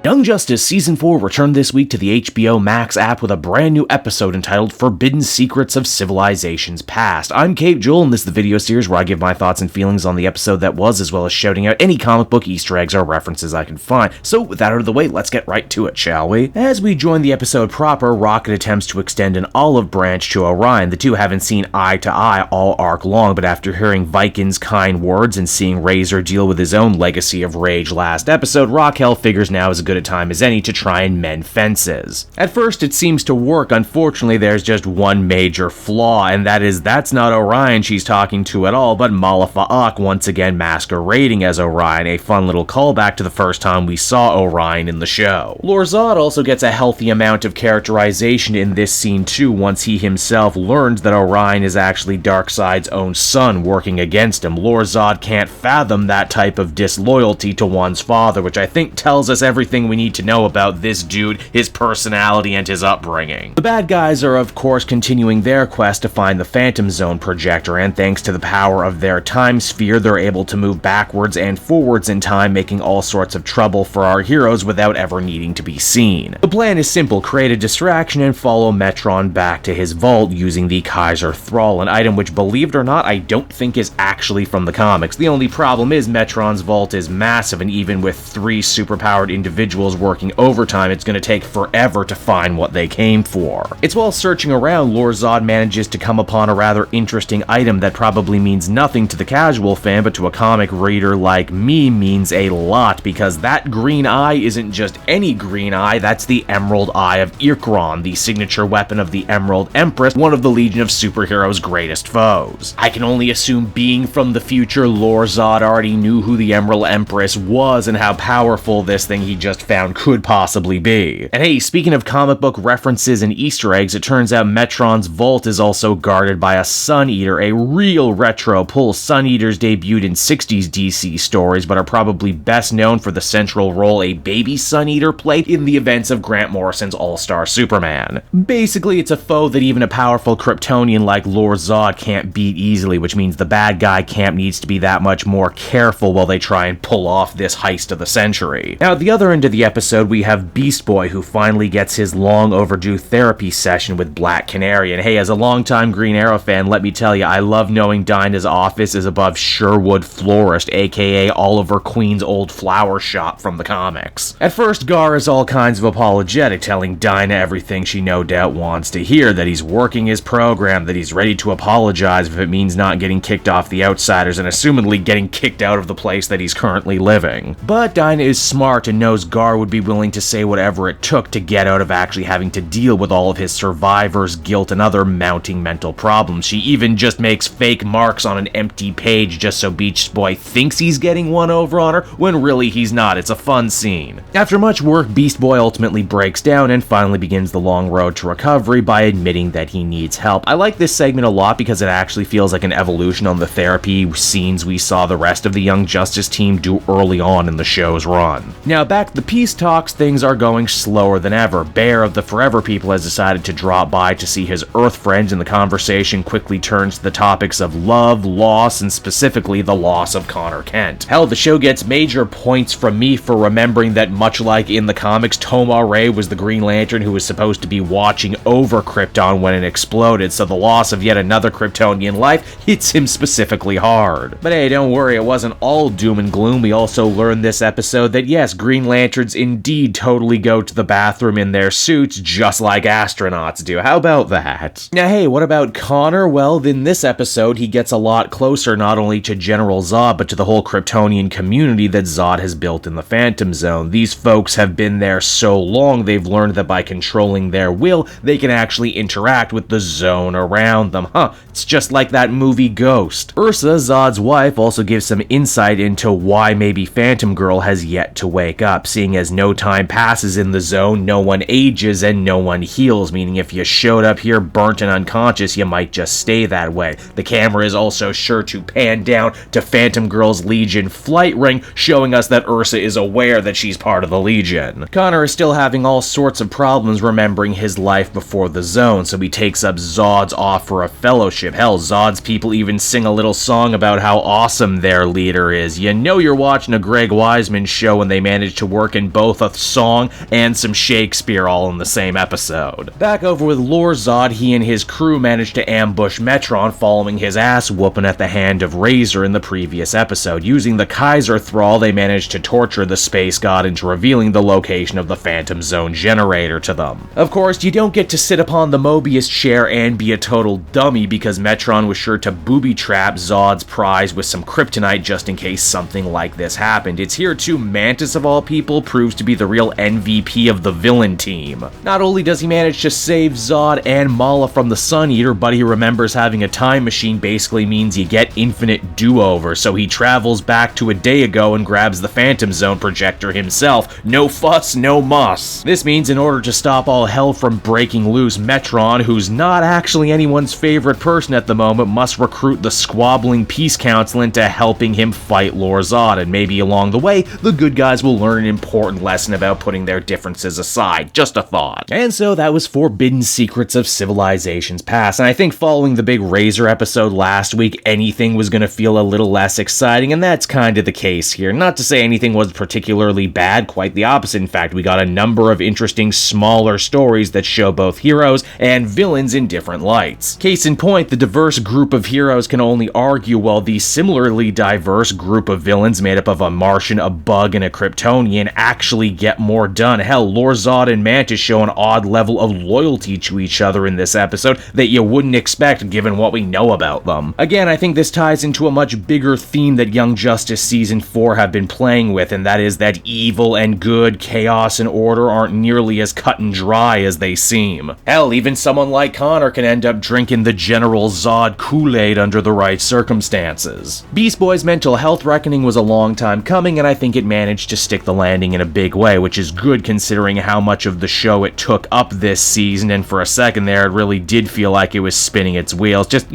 Young Justice Season 4 returned this week to the HBO Max app with a brand new episode entitled Forbidden Secrets of Civilizations Past. I'm Kate Joel, and this is the video series where I give my thoughts and feelings on the episode that was, as well as shouting out any comic book Easter eggs or references I can find. So with that out of the way, let's get right to it, shall we? As we join the episode proper, Rocket attempts to extend an olive branch to Orion. The two haven't seen eye to eye all arc long, but after hearing Viking's kind words and seeing Razor deal with his own legacy of rage last episode, Raquel figures now is a good a time as any to try and mend fences. At first it seems to work. Unfortunately, there's just one major flaw, and that's not Orion she's talking to at all, but Malifaux once again masquerading as Orion, a fun little callback to the first time we saw Orion in the show. Lor-Zod also gets a healthy amount of characterization in this scene too, once he himself learns that Orion is actually Darkseid's own son working against him. Lor-Zod can't fathom that type of disloyalty to one's father, which I think tells us everything we need to know about this dude, his personality, and his upbringing. The bad guys are of course continuing their quest to find the Phantom Zone Projector, and thanks to the power of their time sphere, they're able to move backwards and forwards in time, making all sorts of trouble for our heroes without ever needing to be seen. The plan is simple: create a distraction and follow Metron back to his vault using the Kaiser Thrall, an item which, believe it or not, I don't think is actually from the comics. The only problem is Metron's vault is massive, and even with 3 superpowered individuals working overtime, it's going to take forever to find what they came for. It's while searching around, Lor-Zod manages to come upon a rather interesting item that probably means nothing to the casual fan, but to a comic reader like me means a lot, because that green eye isn't just any green eye, that's the Emerald Eye of Irkron, the signature weapon of the Emerald Empress, one of the Legion of Superheroes' greatest foes. I can only assume, being from the future, Lor-Zod already knew who the Emerald Empress was and how powerful this thing he just found could possibly be. And hey, speaking of comic book references and Easter eggs, it turns out Metron's vault is also guarded by a Sun Eater, a real retro pull. Sun Eaters debuted in 60s DC stories, but are probably best known for the central role a baby Sun Eater played in the events of Grant Morrison's All-Star Superman. Basically, it's a foe that even a powerful Kryptonian like Lor-Zod can't beat easily, which means the bad guy camp needs to be that much more careful while they try and pull off this heist of the century. Now, at the other end of the episode, we have Beast Boy, who finally gets his long overdue therapy session with Black Canary. And hey, as a longtime Green Arrow fan, let me tell you, I love knowing Dinah's office is above Sherwood Florist, aka Oliver Queen's old flower shop from the comics. At first, Gar is all kinds of apologetic, telling Dinah everything she no doubt wants to hear, that he's working his program, that he's ready to apologize if it means not getting kicked off the Outsiders and assumedly getting kicked out of the place that he's currently living. But Dinah is smart and knows Gar would be willing to say whatever it took to get out of actually having to deal with all of his survivor's guilt and other mounting mental problems. She even just makes fake marks on an empty page just so Beast Boy thinks he's getting one over on her, when really he's not. It's a fun scene. After much work, Beast Boy ultimately breaks down and finally begins the long road to recovery by admitting that he needs help. I like this segment a lot because it actually feels like an evolution on the therapy scenes we saw the rest of the Young Justice team do early on in the show's run. Now back to the peace talks, things are going slower than ever. Bear of the Forever People has decided to drop by to see his Earth friends, and the conversation quickly turns to the topics of love, loss, and specifically the loss of Connor Kent. Hell, the show gets major points from me for remembering that, much like in the comics, Tomar-Ray was the Green Lantern who was supposed to be watching over Krypton when it exploded, so the loss of yet another Kryptonian life hits him specifically hard. But hey, don't worry, it wasn't all doom and gloom. We also learned this episode that yes, Green Lanterns indeed totally go to the bathroom in their suits just like astronauts do. How about that? Now hey, what about Connor? Well, in this episode, he gets a lot closer not only to General Zod, but to the whole Kryptonian community that Zod has built in the Phantom Zone. These folks have been there so long, they've learned that by controlling their will, they can actually interact with the zone around them. It's just like that movie Ghost. Ursa, Zod's wife, also gives some insight into why maybe Phantom Girl has yet to wake up, seeing as no time passes in the zone, no one ages and no one heals, meaning if you showed up here burnt and unconscious, you might just stay that way. The camera is also sure to pan down to Phantom Girl's Legion flight ring, showing us that Ursa is aware that she's part of the Legion. Connor is still having all sorts of problems remembering his life before the zone, so he takes up Zod's offer of fellowship. Hell, Zod's people even sing a little song about how awesome their leader is. You know you're watching a Greg Wiseman show when they manage to work in both a song and some Shakespeare all in the same episode. Back over with Lor-Zod, he and his crew managed to ambush Metron following his ass whooping at the hand of Razor in the previous episode. Using the Kaiser Thrall, they managed to torture the space god into revealing the location of the Phantom Zone generator to them. Of course, you don't get to sit upon the Mobius chair and be a total dummy, because Metron was sure to booby-trap Zod's prize with some kryptonite just in case something like this happened. It's here too Mantis, of all people, proves to be the real MVP of the villain team. Not only does he manage to save Zod and Mala from the Sun Eater, but he remembers having a time machine basically means you get infinite do-over, so he travels back to a day ago and grabs the Phantom Zone Projector himself. No fuss, no muss. This means in order to stop all hell from breaking loose, Metron, who's not actually anyone's favorite person at the moment, must recruit the squabbling Peace Council into helping him fight Lor-Zod, and maybe along the way, the good guys will learn an important lesson about putting their differences aside. Just a thought. And so that was Forbidden Secrets of Civilizations Past, and I think following the big Razor episode last week, anything was going to feel a little less exciting, and that's kind of the case here. Not to say anything was particularly bad, quite the opposite. In fact, we got a number of interesting smaller stories that show both heroes and villains in different lights. Case in point, the diverse group of heroes can only argue, while the similarly diverse group of villains made up of a Martian, a Bug, and a Kryptonian actually get more done. Hell, Lor-Zod and Mantis show an odd level of loyalty to each other in this episode that you wouldn't expect given what we know about them. Again, I think this ties into a much bigger theme that Young Justice Season 4 have been playing with, and that is that evil and good, chaos and order aren't nearly as cut and dry as they seem. Hell, even someone like Connor can end up drinking the General Zod Kool-Aid under the right circumstances. Beast Boy's mental health reckoning was a long time coming, and I think it managed to stick the landing in a big way, which is good considering how much of the show it took up this season, and for a second there, it really did feel like it was spinning its wheels. Just,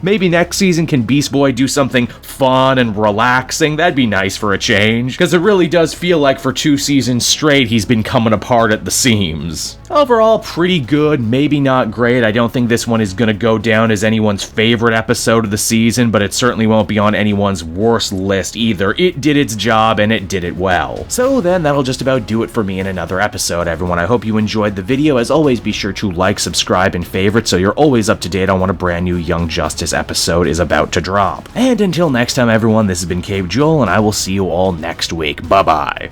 maybe next season can Beast Boy do something fun and relaxing? That'd be nice for a change, because it really does feel like for 2 seasons straight he's been coming apart at the seams. Overall, pretty good, maybe not great. I don't think this one is going to go down as anyone's favorite episode of the season, but it certainly won't be on anyone's worst list either. It did its job, and it did it well. So then, that'll just about do it for me in another episode, everyone. I hope you enjoyed the video. As always, be sure to like, subscribe, and favorite so you're always up to date on when a brand new Young Justice episode is about to drop. And until next time, everyone, this has been Cape Joel, and I will see you all next week. Bye-bye.